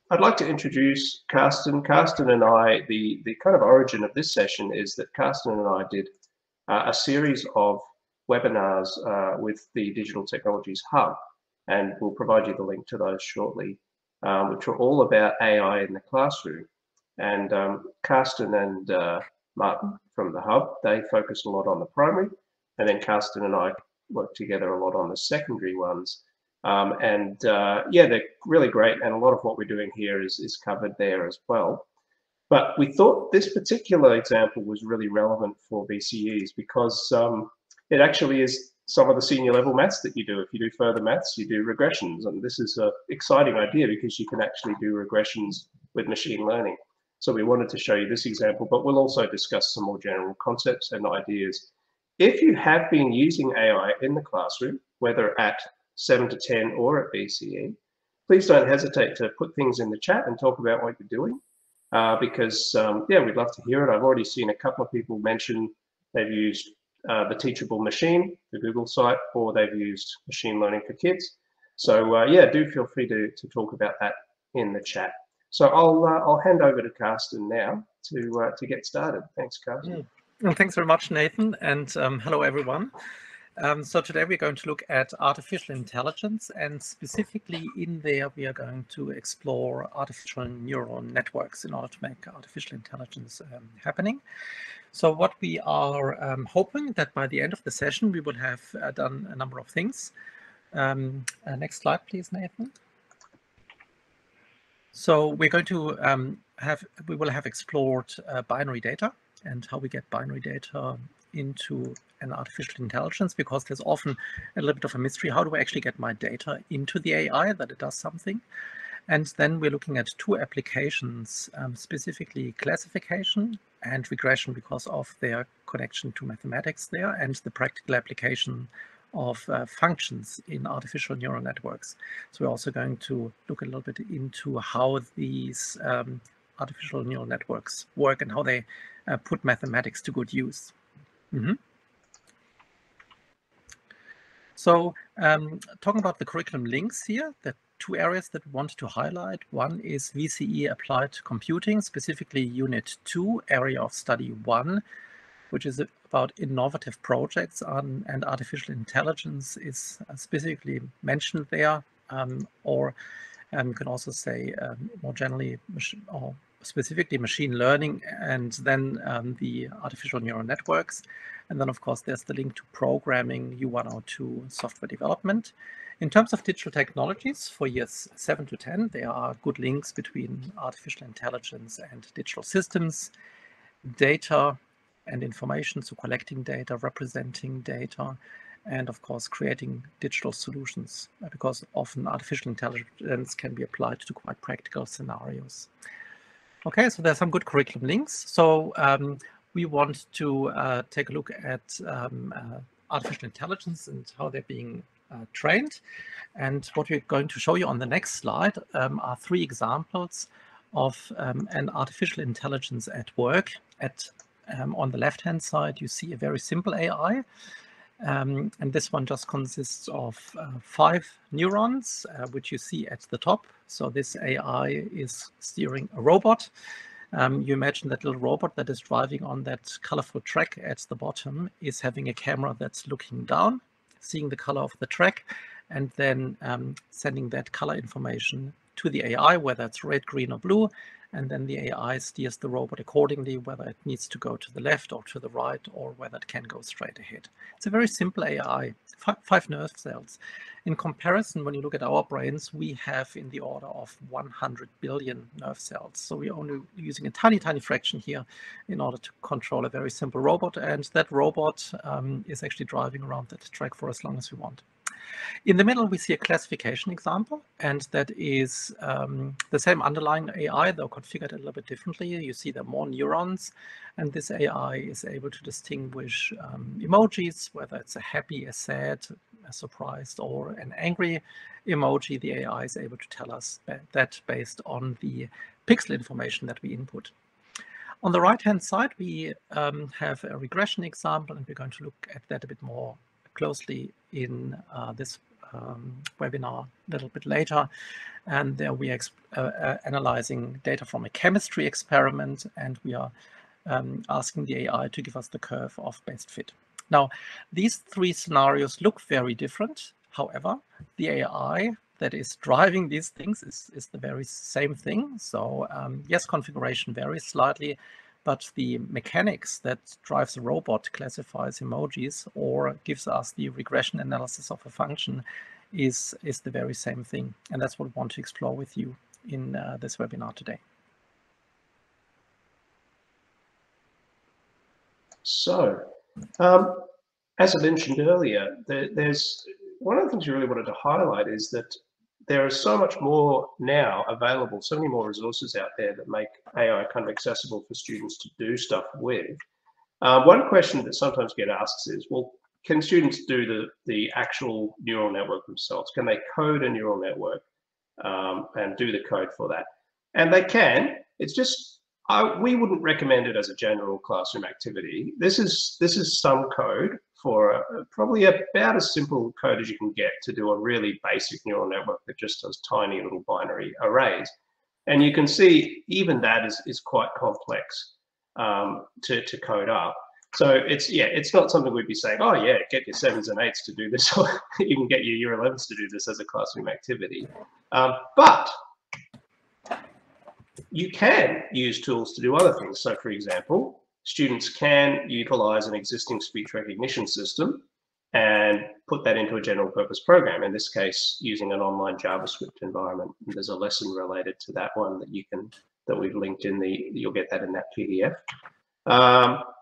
I'd like to introduce Karsten. Karsten and I, the kind of origin of this session is that Karsten and I did a series of webinars with the Digital Technologies Hub, and we'll provide you the link to those shortly, which are all about AI in the classroom. And Karsten and Martin from the Hub, they focus a lot on the primary, and then Karsten and I work together a lot on the secondary ones. Yeah, they're really great, and a lot of what we're doing here is covered there as well. But we thought this particular example was really relevant for VCEs because it actually is some of the senior level maths that you do. If you do further maths, you do regressions, and this is an exciting idea because you can actually do regressions with machine learning. So we wanted to show you this example, but we'll also discuss some more general concepts and ideas. If you have been using AI in the classroom, whether at 7 to 10 or at VCE, please don't hesitate to put things in the chat and talk about what you're doing because, yeah, we'd love to hear it. I've already seen a couple of people mention they've used the Teachable Machine, the Google site, or they've used machine learning for kids. So, yeah, do feel free to talk about that in the chat. So I'll hand over to Karsten now to get started. Thanks, Karsten. Well, thanks very much, Nathan, and hello, everyone. So today we're going to look at artificial intelligence, and specifically in there we are going to explore artificial neural networks in order to make artificial intelligence happening. So what we are hoping that by the end of the session we will have done a number of things. Next slide, please, Nathan. So we're going to we will have explored binary data and how we get binary data into an artificial intelligence, because there's often a little bit of a mystery. How do I actually get my data into the AI that it does something? And then we're looking at two applications, specifically classification and regression, because of their connection to mathematics there, and the practical application of functions in artificial neural networks. So we're also going to look a little bit into how these artificial neural networks work and how they put mathematics to good use. So talking about the curriculum links here, the two areas that we wanted to highlight. One is VCE Applied Computing, specifically Unit 2, Area of Study 1, which is about innovative projects and artificial intelligence is specifically mentioned there, or you can also say more generally or specifically machine learning, and then the artificial neural networks. And then, of course, there's the link to programming, U102 software development. In terms of digital technologies for years 7 to 10, there are good links between artificial intelligence and digital systems, data and information, so collecting data, representing data, and of course creating digital solutions, because often artificial intelligence can be applied to quite practical scenarios. Okay, so there's some good curriculum links. So we want to take a look at artificial intelligence and how they're being trained. And what we're going to show you on the next slide are 3 examples of an artificial intelligence at work. On the left-hand side, you see a very simple AI. And this one just consists of 5 neurons, which you see at the top. So this AI is steering a robot. You imagine that little robot that is driving on that colorful track at the bottom is having a camera that's looking down, seeing the color of the track, and then sending that color information to the AI, whether it's red, green, or blue. And then the AI steers the robot accordingly, whether it needs to go to the left or to the right, or whether it can go straight ahead. It's a very simple AI, 5 nerve cells. In comparison, when you look at our brains, we have in the order of 100 billion nerve cells. So we're only using a tiny, tiny fraction here in order to control a very simple robot. And that robot is actually driving around that track for as long as we want. In the middle, we see a classification example, and that is the same underlying AI, though configured a little bit differently. You see there are more neurons, and this AI is able to distinguish emojis, whether it's a happy, a sad, a surprised, or an angry emoji. The AI is able to tell us that based on the pixel information that we input. On the right-hand side, we have a regression example, and we're going to look at that a bit more closely in this webinar a little bit later. And there we are analyzing data from a chemistry experiment, and we are asking the AI to give us the curve of best fit. Now, these three scenarios look very different. However, the AI that is driving these things is the very same thing. So yes, configuration varies slightly, but the mechanics that drives a robot, classifies emojis, or gives us the regression analysis of a function is the very same thing. And that's what we want to explore with you in this webinar today. So, as I mentioned earlier, there's one of the things you really wanted to highlight is that there is so much more now available, so many more resources out there that make AI kind of accessible for students to do stuff with. One question that sometimes get asked is, well, can students do the actual neural network themselves? Can they code a neural network and do the code for that? And they can. It's just we wouldn't recommend it as a general classroom activity. This is some code for probably about as simple code as you can get to do a really basic neural network that just does tiny little binary arrays. And you can see even that is quite complex to code up. So it's not something we'd be saying, oh yeah, get your 7s and 8s to do this, or you can get your year 11s to do this as a classroom activity. But you can use tools to do other things. So for example, students can utilize an existing speech recognition system and put that into a general purpose program, in this case, using an online JavaScript environment. And there's a lesson related to that one that we've linked in you'll get that in that PDF.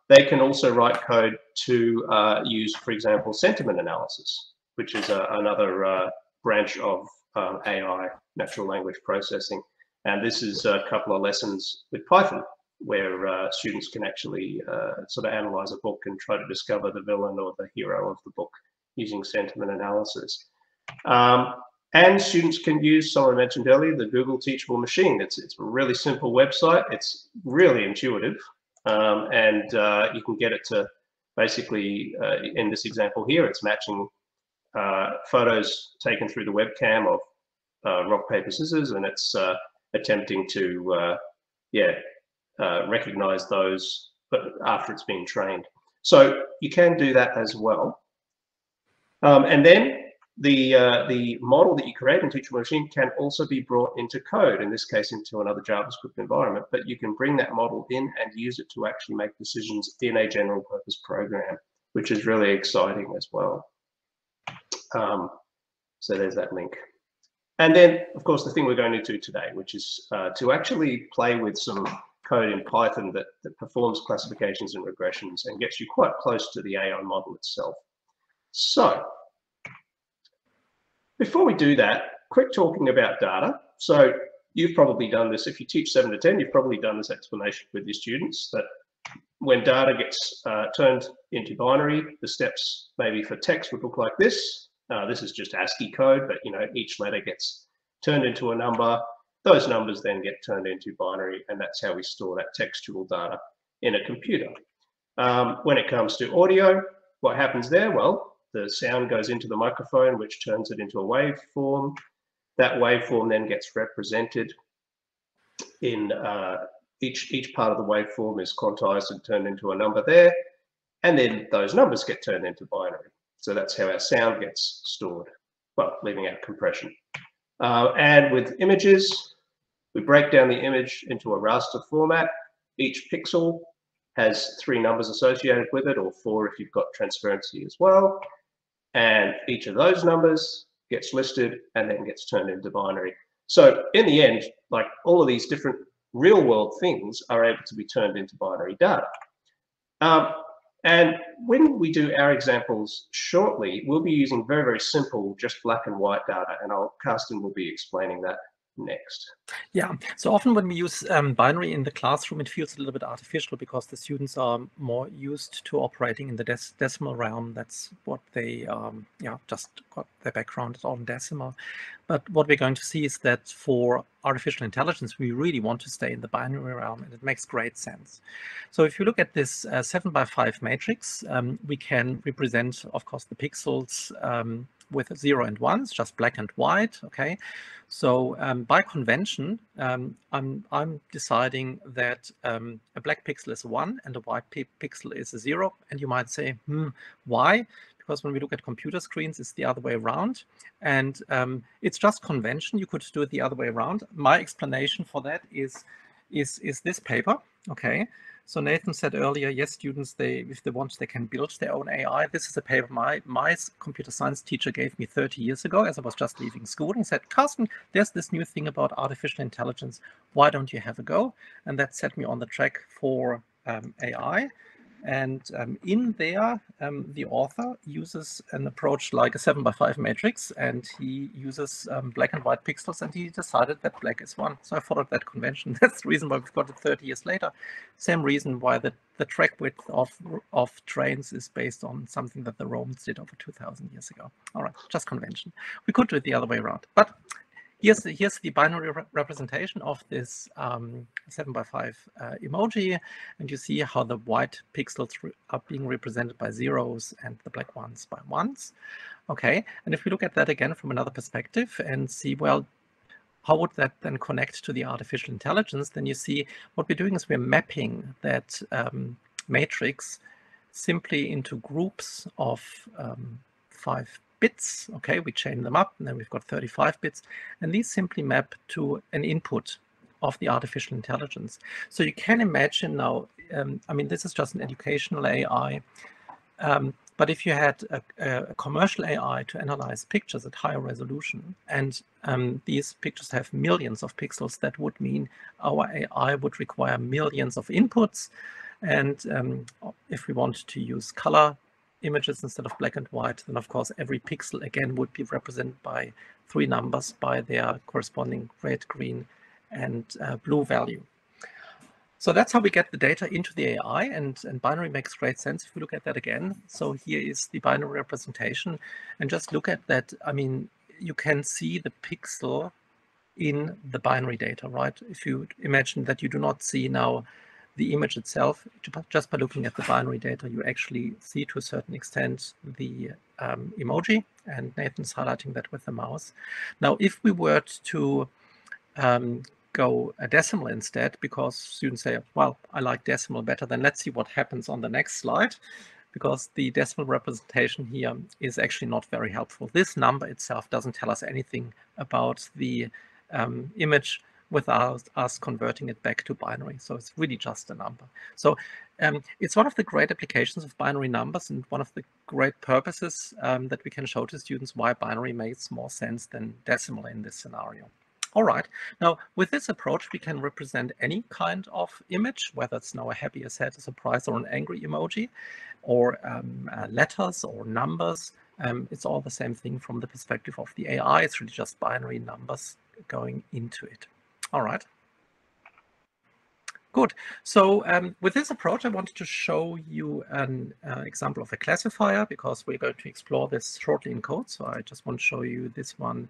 They can also write code to use, for example, sentiment analysis, which is another branch of AI, natural language processing. And this is a couple of lessons with Python, where students can actually sort of analyze a book and try to discover the villain or the hero of the book using sentiment analysis. And students can use, someone mentioned earlier, the Google Teachable Machine. It's a really simple website. It's really intuitive. And you can get it to basically, in this example here, it's matching photos taken through the webcam of rock, paper, scissors, and it's attempting to, recognize those after it's been trained. So you can do that as well. And then the model that you create in Teachable Machine can also be brought into code, in this case into another JavaScript environment, but you can bring that model in and use it to actually make decisions in a general purpose program, which is really exciting as well. So there's that link. And then, of course, the thing we're going to do today, which is to actually play with some code in Python that performs classifications and regressions and gets you quite close to the AI model itself. So before we do that, quick talking about data. So you've probably done this, if you teach 7 to 10, you've probably done this explanation with your students that when data gets turned into binary, the steps maybe for text would look like this. This is just ASCII code, but each letter gets turned into a number. Those numbers then get turned into binary, and that's how we store that textual data in a computer. When it comes to audio, what happens there? Well, the sound goes into the microphone, which turns it into a waveform. That waveform then gets represented in each part of the waveform is quantized and turned into a number there. And then those numbers get turned into binary. So that's how our sound gets stored, well, leaving out compression. And with images, we break down the image into a raster format. Each pixel has 3 numbers associated with it, or 4 if you've got transparency as well. And each of those numbers gets listed and then gets turned into binary. So in the end, like all of these different real world things are able to be turned into binary data. And when we do our examples shortly, we'll be using very, very simple, just black and white data, and Karsten will be explaining that next. Yeah, so often when we use binary in the classroom, it feels a little bit artificial because the students are more used to operating in the decimal realm. That's what they, just got their background on decimal. But what we're going to see is that for artificial intelligence, we really want to stay in the binary realm, and it makes great sense. So if you look at this 7 by 5 matrix, we can represent, of course, the pixels with 0 and 1s, just black and white. Okay, so by convention, I'm deciding that a black pixel is a 1 and a white pixel is a 0. And you might say, why? Because when we look at computer screens, it's the other way around. And it's just convention. You could do it the other way around. My explanation for that is this paper. Okay. So Nathan said earlier, yes, students, if they want, they can build their own AI. This is a paper my computer science teacher gave me 30 years ago as I was just leaving school. He said, Karsten, there's this new thing about artificial intelligence. Why don't you have a go? And that set me on the track for AI. And in there, the author uses an approach like a 7x5 matrix, and he uses black and white pixels, and he decided that black is 1. So I followed that convention. That's the reason why we've got it 30 years later. Same reason why the track width of trains is based on something that the Romans did over 2,000 years ago. All right, just convention. We could do it the other way around. But here's the binary representation of this 7x5 emoji, and you see how the white pixels are being represented by 0s and the black ones by 1s. Okay, and if we look at that again from another perspective and see, well, how would that then connect to the artificial intelligence? Then you see what we're doing is we're mapping that matrix simply into groups of 5 bits. Okay, we chain them up, and then we've got 35 bits, and these simply map to an input of the artificial intelligence. So you can imagine now, I mean, this is just an educational AI, but if you had a commercial AI to analyze pictures at higher resolution, and these pictures have millions of pixels, that would mean our AI would require millions of inputs. And if we want to use color images instead of black and white, then of course every pixel again would be represented by 3 numbers by their corresponding red, green, and blue value. So that's how we get the data into the AI, and binary makes great sense if we look at that again. So here is the binary representation, and just look at that. I mean, you can see the pixel in the binary data, right? If you imagine that you do not see now the image itself, just by looking at the binary data, you actually see to a certain extent the emoji, and Nathan's highlighting that with the mouse. Now, if we were to go a decimal instead, because students say, well, I like decimal better, then let's see what happens on the next slide, because the decimal representation here is actually not very helpful. This number itself doesn't tell us anything about the image without us converting it back to binary. So it's really just a number. So it's one of the great applications of binary numbers, and one of the great purposes that we can show to students why binary makes more sense than decimal in this scenario. All right, now with this approach, we can represent any kind of image, whether it's now a happy, a sad, a surprised, or an angry emoji, or letters or numbers. It's all the same thing from the perspective of the AI. It's really just binary numbers going into it. All right. Good. So with this approach, I wanted to show you an example of a classifier, because we're going to explore this shortly in code. So I just want to show you this one,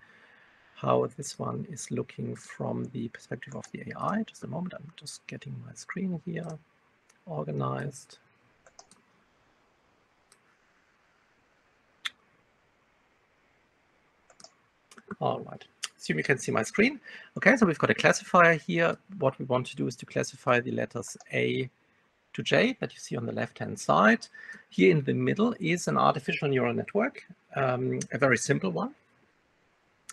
how this one is looking from the perspective of the AI. Just a moment. I'm just getting my screen here organized. All right. Assume you can see my screen. Okay, so we've got a classifier here. What we want to do is to classify the letters A to J that you see on the left-hand side. Here in the middle is an artificial neural network, a very simple one.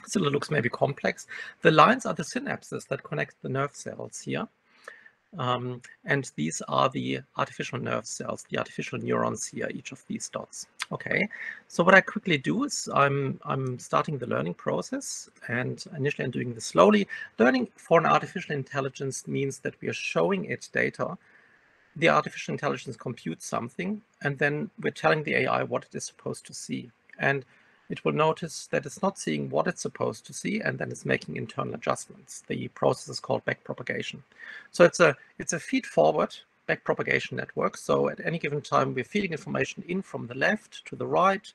Still, it looks maybe complex. The lines are the synapses that connect the nerve cells here. And these are the artificial nerve cells, the artificial neurons here, each of these dots. Okay, so what I quickly do is I'm starting the learning process, and initially I'm doing this slowly. Learning for an artificial intelligence means that we are showing it data. The artificial intelligence computes something, and then we're telling the AI what it is supposed to see. And it will notice that it's not seeing what it's supposed to see, and then it's making internal adjustments. The process is called backpropagation. So it's a feed-forward backpropagation network. So at any given time, we're feeding information in from the left to the right,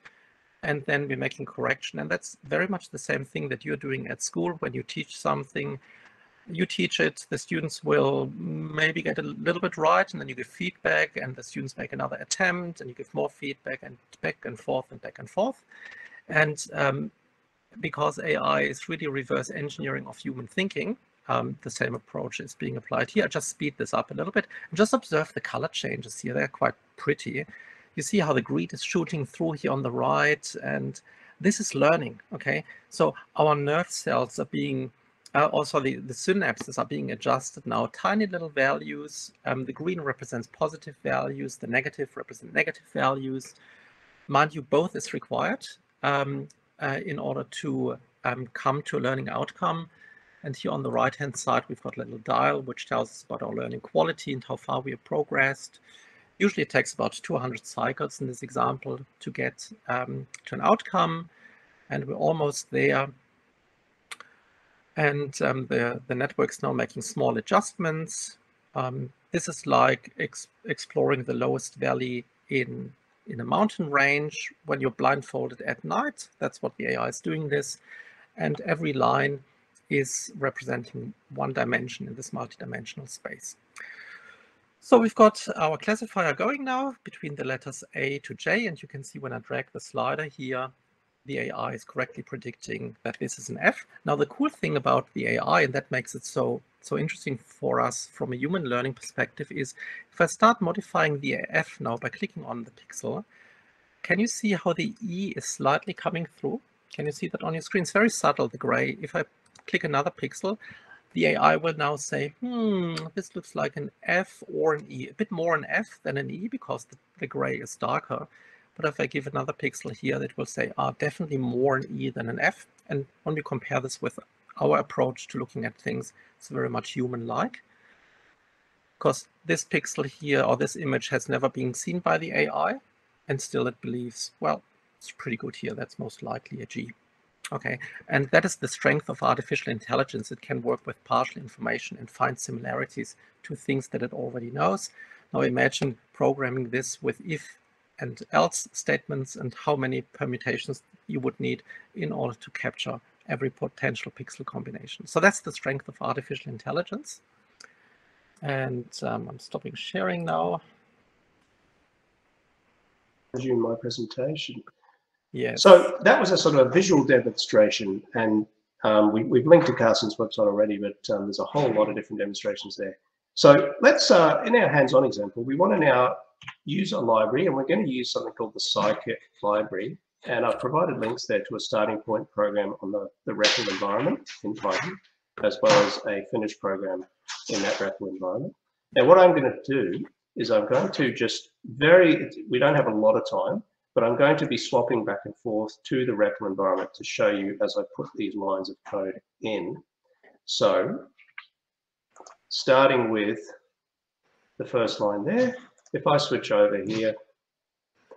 and then we're making correction. And that's very much the same thing that you're doing at school when you teach something. You teach it, the students will maybe get a little bit right, and then you give feedback, and the students make another attempt, and you give more feedback, and back and forth and back and forth. And because AI is really reverse engineering of human thinking, the same approach is being applied here. I'll just speed this up a little bit and just observe the color changes here. They're quite pretty. You see how the green is shooting through here on the right, and this is learning, okay? So our nerve cells are being, also the synapses are being adjusted now, tiny little values. The green represents positive values, the negative represent negative values. Mind you, both is required in order to come to a learning outcome. And here on the right-hand side, we've got a little dial, which tells us about our learning quality and how far we have progressed. Usually it takes about 200 cycles in this example to get to an outcome, and we're almost there. And the network's now making small adjustments. This is like exploring the lowest valley in a mountain range when you're blindfolded at night. That's what the AI is doing this. And every line is representing one dimension in this multidimensional space. So we've got our classifier going now between the letters A to J, and you can see when I drag the slider here, the AI is correctly predicting that this is an F. Now the cool thing about the AI, and that makes it so interesting for us from a human learning perspective, is if I start modifying the F now by clicking on the pixel, can you see how the E is slightly coming through? Can you see that on your screen? It's very subtle, the gray. If I click another pixel, the AI will now say, this looks like an F or an E, a bit more an F than an E because the gray is darker. But if I give another pixel here, it will say, definitely more an E than an F. And when we compare this with our approach to looking at things, it's very much human-like. Because this pixel here, or this image, has never been seen by the AI, and still it believes, well, it's pretty good here, that's most likely a G. Okay, and that is the strength of artificial intelligence. It can work with partial information and find similarities to things that it already knows. Now imagine programming this with if and else statements and how many permutations you would need in order to capture every potential pixel combination. So that's the strength of artificial intelligence. And I'm stopping sharing now. Resume my presentation. Yes. So that was a sort of visual demonstration, and we've linked to Karsten's website already, but there's a whole lot of different demonstrations there. So let's, in our hands-on example, we want to now use a library, and we're going to use something called the scikit library. And I've provided links there to a starting point program on the REPL environment in Python, as well as a finished program in that REPL environment. Now, what I'm going to do is I'm going to just we don't have a lot of time, but I'm going to be swapping back and forth to the REPL environment to show you as I put these lines of code in. So starting with the first line there, if I switch over here,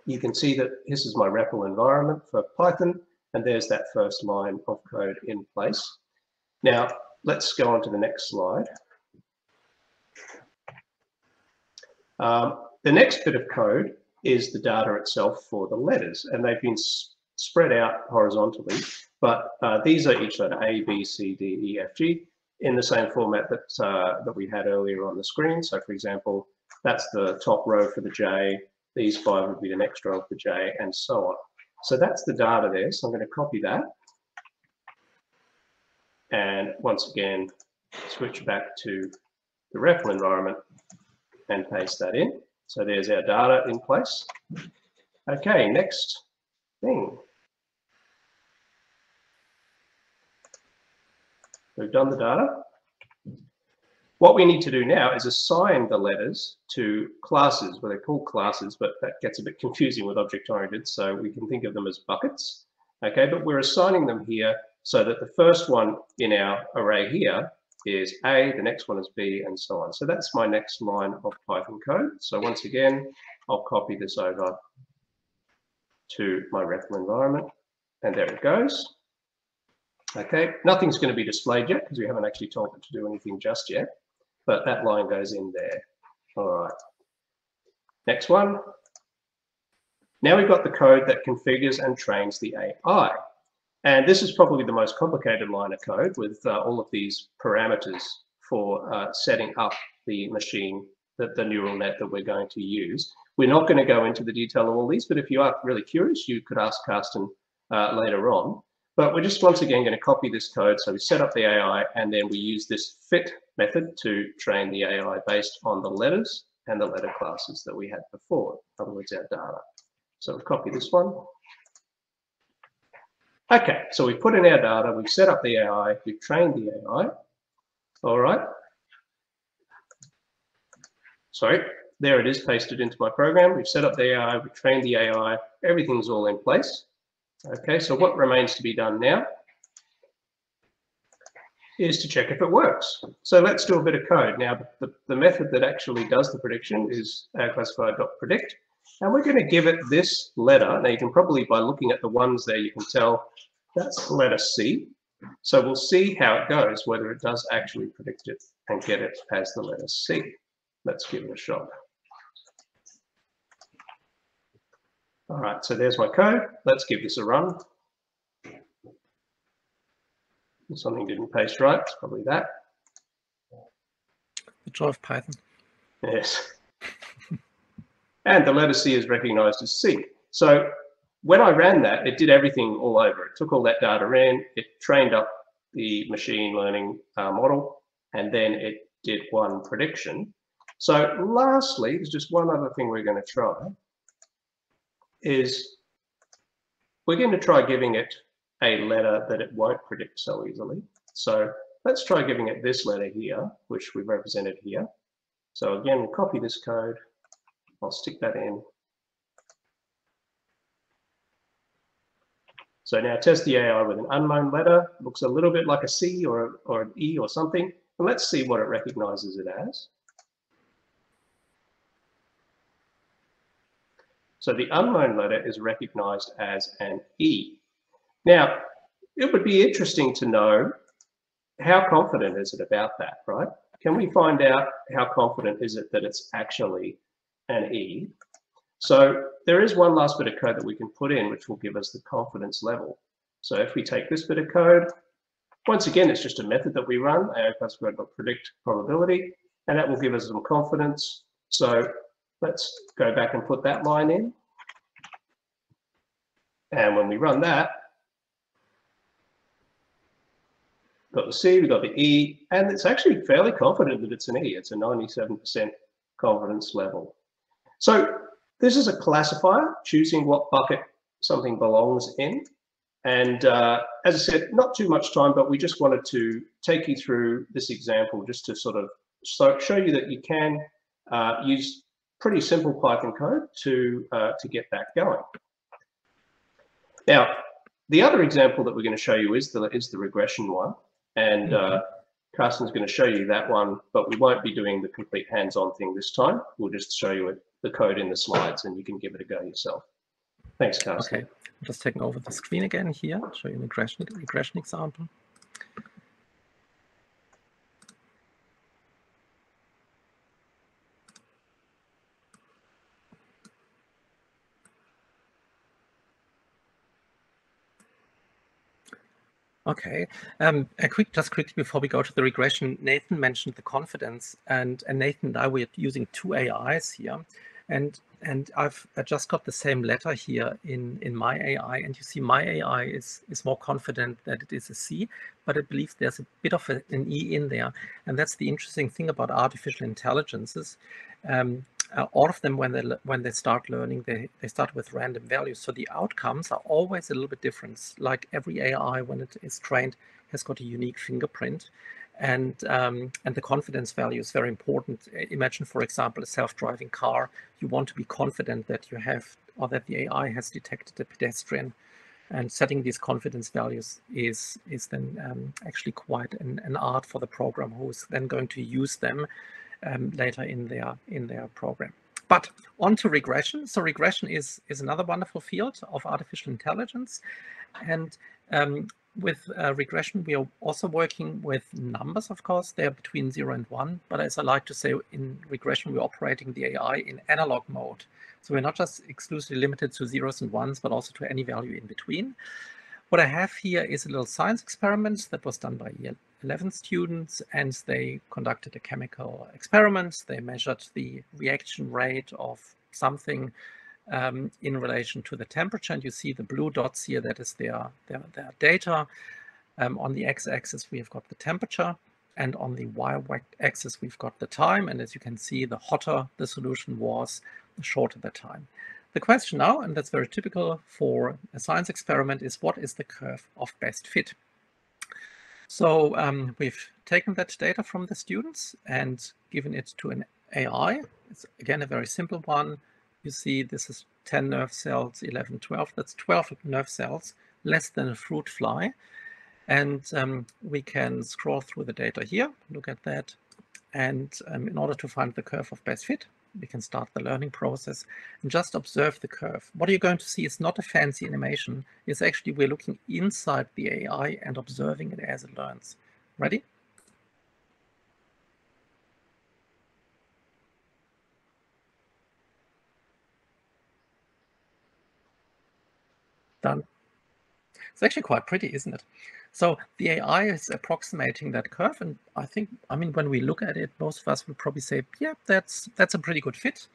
you can see that this is my REPL environment for Python, and there's that first line of code in place. Now, let's go on to the next slide. The next bit of code is the data itself for the letters, and they've been spread out horizontally, but these are each letter A, B, C, D, E, F, G in the same format that we had earlier on the screen. So for example, that's the top row for the J, these 5 would be the next row of the J, and so on. So that's the data there, so I'm going to copy that. And once again, switch back to the REPL environment and paste that in. So there's our data in place. Okay, next thing. We've done the data. What we need to do now is assign the letters to classes, well, they're called classes, but that gets a bit confusing with object-oriented, so we can think of them as buckets. Okay, but we're assigning them here so that the first one in our array here is A, the next one is B, and so on. So that's my next line of Python code. So once again, I'll copy this over to my REPL environment, and there it goes. Okay, nothing's going to be displayed yet because we haven't actually told it to do anything just yet, but that line goes in there. All right, next one. Now we've got the code that configures and trains the AI. And this is probably the most complicated line of code with all of these parameters for setting up the machine, the neural net that we're going to use. We're not going to go into the detail of all these, but if you are really curious, you could ask Karsten later on. But we're just once again going to copy this code. So we set up the AI and then we use this fit method to train the AI based on the letters and the letter classes that we had before. In other words, our data. So we'll copy this one. Okay, so we put in our data, we've set up the AI, we've trained the AI. All right. Sorry, there it is pasted into my program. We've set up the AI, we've trained the AI, everything's all in place. Okay, so what remains to be done now is to check if it works. So let's do a bit of code. Now, the method that actually does the prediction is classifier.predict, and we're going to give it this letter. Now, you can probably, by looking at the ones there, you can tell that's the letter C. So we'll see how it goes, whether it does actually predict it and get it as the letter C. Let's give it a shot. All right, so there's my code. Let's give this a run. Something didn't paste right, it's probably that. The joy of Python. Yes. And the letter C is recognized as C. So when I ran that, it did everything all over. It took all that data in, it trained up the machine learning model, and then it did one prediction. So lastly, there's just one other thing we're going to try, is we're going to try giving it a letter that it won't predict so easily. So let's try giving it this letter here, which we've represented here. So again, we'll copy this code. I'll stick that in. So now test the AI with an unknown letter. Looks a little bit like a C or an E or something. And let's see what it recognizes it as. So the unknown letter is recognized as an E. Now, it would be interesting to know how confident is it about that, right? Can we find out how confident is it that it's actually an E? So there is one last bit of code that we can put in, which will give us the confidence level. So if we take this bit of code, once again, it's just a method that we run, AI+predict probability, and that will give us some confidence. So let's go back and put that line in. And when we run that, got the C, we got the E, and it's actually fairly confident that it's an E. It's a 97% confidence level. So this is a classifier, choosing what bucket something belongs in. And as I said, not too much time, but we just wanted to take you through this example just to sort of show you that you can use pretty simple Python code to get that going. Now, the other example that we're going to show you is the regression one. And Karsten's going to show you that one, but we won't be doing the complete hands-on thing this time. We'll just show you the code in the slides and you can give it a go yourself. Thanks, Karsten. Okay, I'm just taking over the screen again here, show you a regression example. Okay, just quickly before we go to the regression, Nathan mentioned the confidence, and Nathan and I were using two AIs here, and I've just got the same letter here in my AI, and you see my AI is more confident that it is a C, but I believe there's a bit of an E in there, and that's the interesting thing about artificial intelligences. All of them, when they start learning, they start with random values. So the outcomes are always a little bit different. Like every AI, when it is trained, has got a unique fingerprint, and the confidence value is very important. Imagine, for example, a self-driving car. You want to be confident that you have, or that the AI has detected a pedestrian. And setting these confidence values is then actually quite an art for the programmer who is then going to use them later in their program. But on to regression. So regression is another wonderful field of artificial intelligence. And with regression, we are also working with numbers, of course. They're between 0 and 1. But as I like to say, in regression, we're operating the AI in analog mode. So we're not just exclusively limited to zeros and ones, but also to any value in between. What I have here is a little science experiment that was done by year 11 students, and they conducted a chemical experiment. They measured the reaction rate of something in relation to the temperature. And you see the blue dots here, that is their data. On the x-axis, we've got the temperature, and on the y-axis, we've got the time. And as you can see, the hotter the solution was, the shorter the time. The question now, and that's very typical for a science experiment, is what is the curve of best fit? So we've taken that data from the students and given it to an AI. It's again a very simple one. You see this is 10 nerve cells, 11, 12. That's 12 nerve cells, less than a fruit fly. And we can scroll through the data here, look at that. And in order to find the curve of best fit, we can start the learning process and just observe the curve. What you're going to see is not a fancy animation. It's actually we're looking inside the AI and observing it as it learns. Ready? Done. It's actually quite pretty, isn't it? So the AI is approximating that curve, and I mean, when we look at it, most of us would probably say, yeah, that's a pretty good fit,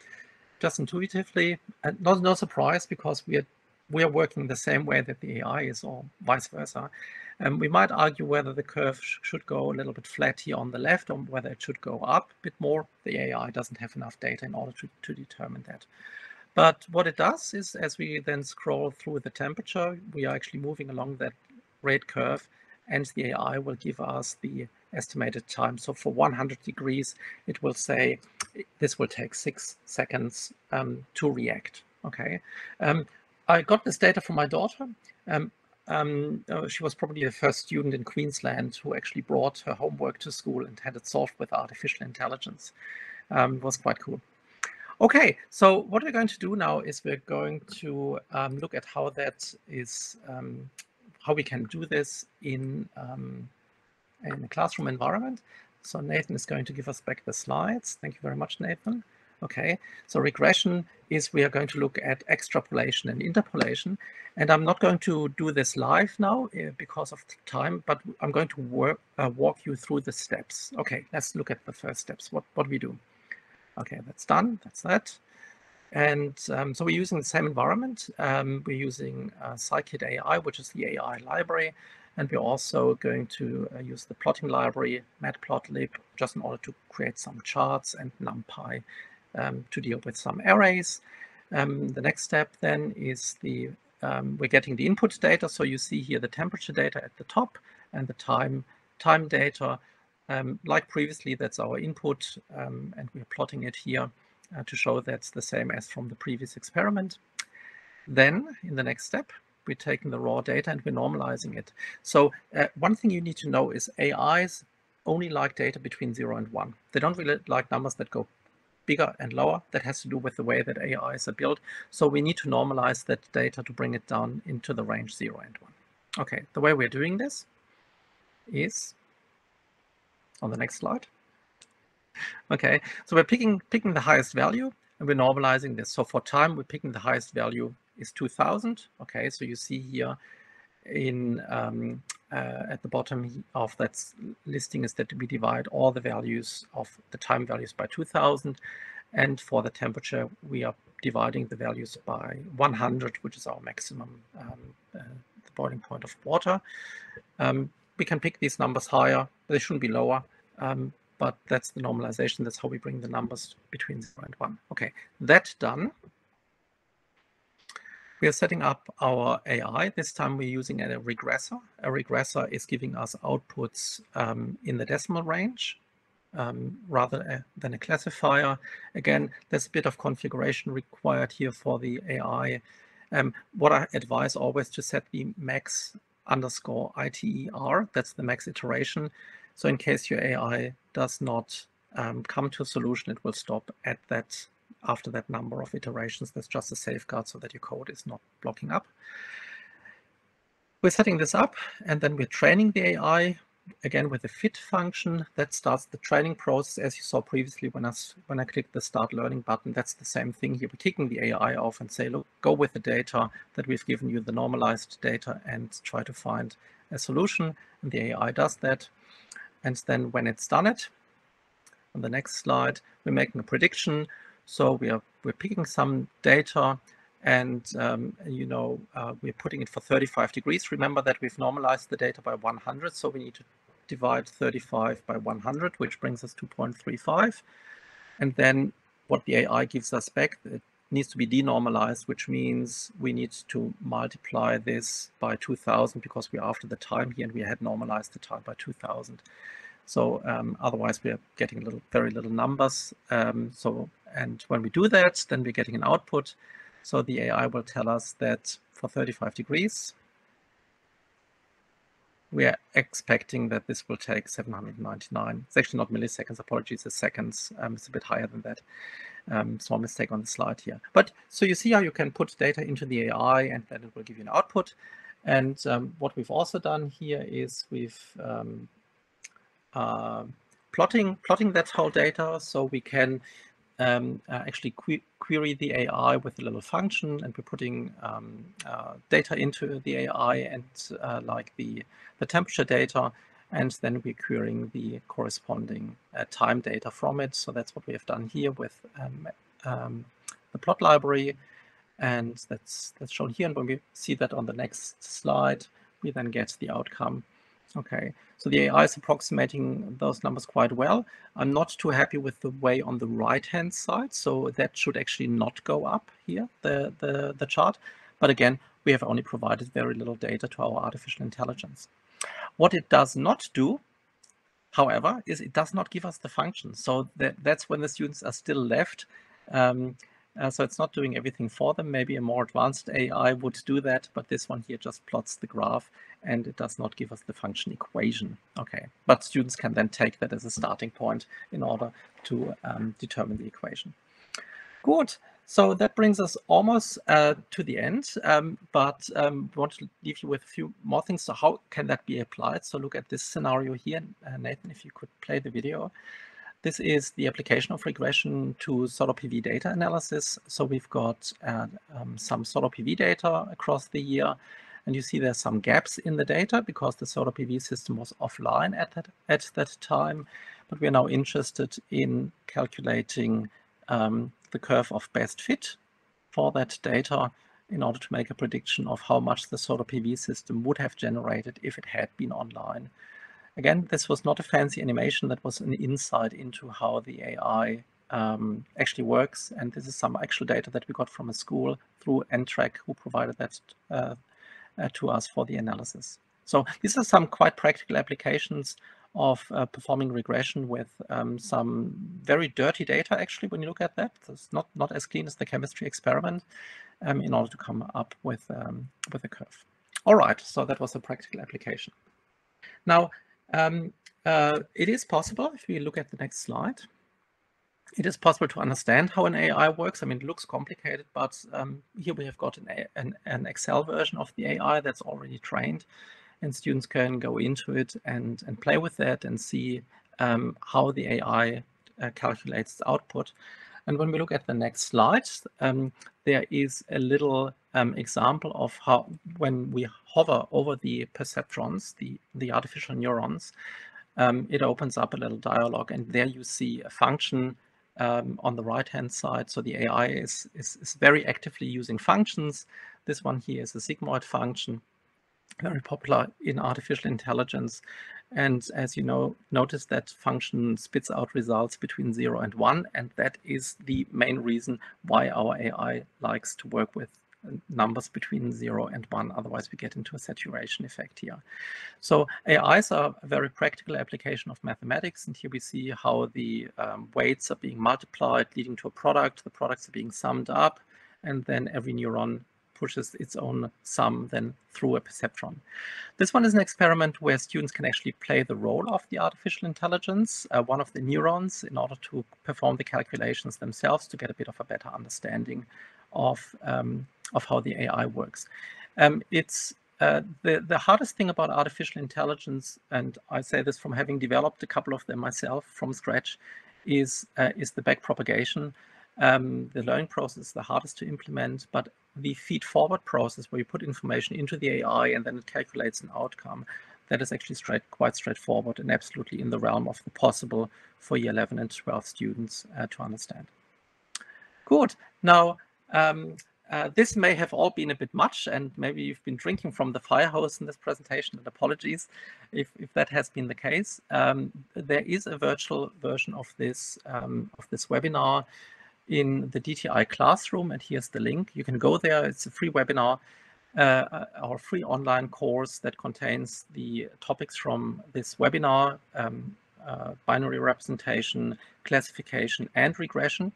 just intuitively, and no surprise, because we are working the same way that the AI is, or vice versa. And we might argue whether the curve should go a little bit flat here on the left, or whether it should go up a bit more. The AI doesn't have enough data in order to determine that. But what it does is, as we then scroll through the temperature, we are actually moving along that red curve, and the AI will give us the estimated time. So for 100 degrees, it will say this will take 6 seconds to react. Okay. I got this data from my daughter. She was probably the first student in Queensland who actually brought her homework to school and had it solved with artificial intelligence. It was quite cool. Okay, so what we're going to do now is we're going to look at how that is, how we can do this in a classroom environment. So Nathan is going to give us back the slides. Thank you very much, Nathan. Okay, so regression is we are going to look at extrapolation and interpolation. And I'm not going to do this live now because of time, but I'm going to walk you through the steps. Okay, let's look at the first steps, what we do. Okay, that's done, that's that. And so we're using the same environment. We're using Scikit AI, which is the AI library. And we're also going to use the plotting library, matplotlib, just in order to create some charts, and NumPy to deal with some arrays. The next step then is we're getting the input data. So you see here the temperature data at the top and the time data. Like previously, that's our input, and we're plotting it here to show that's the same as from the previous experiment. Then, in the next step, we're taking the raw data and we're normalizing it. So one thing you need to know is AIs only like data between 0 and 1. They don't really like numbers that go bigger and lower. That has to do with the way that AIs are built. So we need to normalize that data to bring it down into the range 0 and 1. Okay, the way we're doing this is on the next slide. Okay, so we're picking the highest value and we're normalizing this. So for time, we're picking the highest value is 2000. Okay, so you see here in at the bottom of that listing is that we divide all the values of the time values by 2000, and for the temperature we are dividing the values by 100, which is our maximum the boiling point of water. We can pick these numbers higher, they shouldn't be lower, but that's the normalization. That's how we bring the numbers between 0 and 1. Okay, that done. We are setting up our AI. This time we're using a regressor. A regressor is giving us outputs in the decimal range rather than a classifier. Again, there's a bit of configuration required here for the AI. What I advise always to set the max underscore ITER, that's the max iteration. So in case your AI does not come to a solution, it will stop at that after that number of iterations. That's just a safeguard so that your code is not blocking up. We're setting this up and then we're training the AI again with the fit function. That starts the training process. As you saw previously when I clicked the start learning button, that's the same thing here. We're kicking the AI off and say, look, go with the data that we've given you, the normalized data, and try to find a solution. And the AI does that. And then when it's done it, on the next slide, we're making a prediction. So we're picking some data And, we're putting it for 35 degrees. Remember that we've normalized the data by 100, so we need to divide 35 by 100, which brings us to 0.35. And then what the AI gives us back, it needs to be denormalized, which means we need to multiply this by 2000 because we're after the time here and we had normalized the time by 2000. So otherwise we're getting very little numbers. And when we do that, then we're getting an output. So the AI will tell us that for 35 degrees, we are expecting that this will take 799. It's actually not milliseconds, apologies, it's seconds. It's a bit higher than that. Small mistake on the slide here. But so you see how you can put data into the AI and then it will give you an output. And what we've also done here is we've plotting that whole data, so we can actually query the AI with a little function, and we're putting data into the AI and like the temperature data, and then we're querying the corresponding time data from it. So that's what we have done here with the plot library, and that's shown here. And when we see that on the next slide, we then get the outcome. Okay, so the AI is approximating those numbers quite well. I'm not too happy with the way on the right-hand side, so that should actually not go up here, the chart. But again, we have only provided very little data to our artificial intelligence. What it does not do, however, is it does not give us the function. So that's when the students are still left. So it's not doing everything for them. Maybe a more advanced AI would do that, but this one here just plots the graph and it does not give us the function equation. Okay, but students can then take that as a starting point in order to determine the equation. Good. So that brings us almost to the end, but we want to leave you with a few more things. So how can that be applied? So look at this scenario here. Nathan, if you could play the video. This is the application of regression to solar PV data analysis. So we've got some solar PV data across the year, and you see there's some gaps in the data because the solar PV system was offline at that time. But we are now interested in calculating the curve of best fit for that data in order to make a prediction of how much the solar PV system would have generated if it had been online. Again, this was not a fancy animation, that was an insight into how the AI actually works. And this is some actual data that we got from a school through NTRAC, who provided that to us for the analysis. So these are some quite practical applications of performing regression with some very dirty data, actually, when you look at that. It's not as clean as the chemistry experiment in order to come up with a curve. All right, so that was a practical application. Now, it is possible, if we look at the next slide, it is possible to understand how an AI works. I mean, it looks complicated, but here we have got an Excel version of the AI that's already trained, and students can go into it and play with that and see how the AI calculates the output. And when we look at the next slide, there is a little example of how, when we hover over the perceptrons, the artificial neurons, it opens up a little dialog, and there you see a function on the right-hand side. So the AI is very actively using functions. This one here is a sigmoid function, very popular in artificial intelligence. And as you know, notice that function spits out results between 0 and 1, and that is the main reason why our AI likes to work with numbers between 0 and 1. Otherwise, we get into a saturation effect here. So AIs are a very practical application of mathematics, and here we see how the weights are being multiplied, leading to a product. The products are being summed up, and then every neuron pushes its own sum then through a perceptron. This one is an experiment where students can actually play the role of the artificial intelligence, one of the neurons, in order to perform the calculations themselves to get a bit of a better understanding of how the AI works. It's the hardest thing about artificial intelligence, and I say this from having developed a couple of them myself from scratch, is the backpropagation. The learning process is the hardest to implement, but the feed-forward process, where you put information into the AI and then it calculates an outcome, that is actually quite straightforward and absolutely in the realm of the possible for year 11 and 12 students to understand. Good. Now, this may have all been a bit much, and maybe you've been drinking from the fire hose in this presentation, and apologies if that has been the case. There is a virtual version of this webinar in the DTI classroom, and here's the link. You can go there. It's a free webinar, our free online course that contains the topics from this webinar, binary representation, classification, and regression,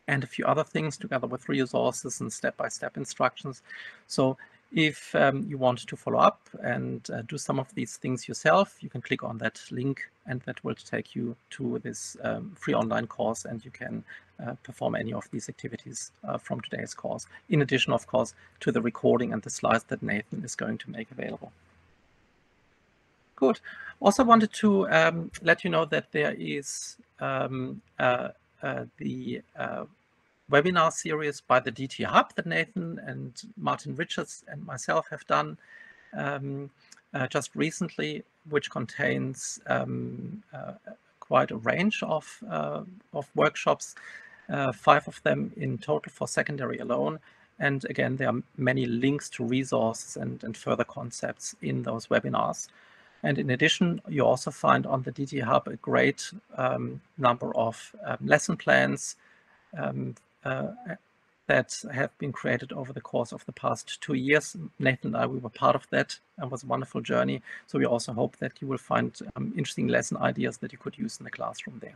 and a few other things, together with resources and step-by-step instructions. So if you want to follow up and do some of these things yourself, you can click on that link, and that will take you to this free online course, and you can perform any of these activities from today's course, in addition, of course, to the recording and the slides that Nathan is going to make available. Good. Also wanted to let you know that there is the webinar series by the DT Hub that Nathan and Martin Richards and myself have done just recently, which contains quite a range of workshops, 5 of them in total for secondary alone. And again, there are many links to resources and further concepts in those webinars. And in addition, you also find on the DT Hub a great number of lesson plans that have been created over the course of the past 2 years. Nathan and I, we were part of that, and it was a wonderful journey. So we also hope that you will find interesting lesson ideas that you could use in the classroom there.